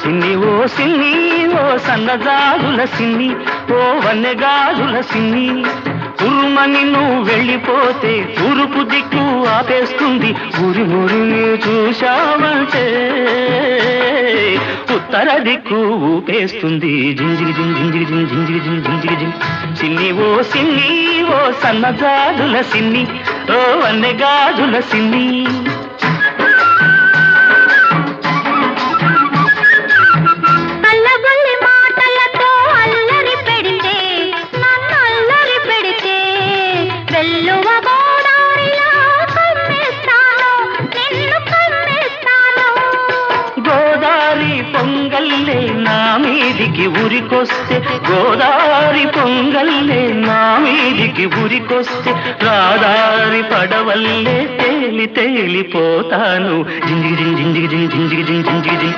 సిన్ని ఓ సిన్ని ఓ సన్నజాజుల సిన్ని ఓ వన్నెగాజుల సిన్ని ఉరుమని నువ్వు వెళ్ళిపోతే తూర్పు దిక్కు ఆపేస్తుంది ఊరి ఊరిని చూశావంటే ఉత్తర దిక్కు ఊపేస్తుంది జింజిరి జిం జింజిరి జిం జింజిరి జిం జింజిరి జిం సిన్ని ఓ సన్నజాజుల సిన్ని ఓ వన్నెగాజుల సిన్ని పొంగల్లే నా మీదికి ఉరికొస్తే గోదారి పొంగల్లే నా మీదికి ఉరికొస్తే రాదారి పడవల్లే తేలిపోతాను జింజిగి జింజిగి జింజిగి జింజిగి జింజిగి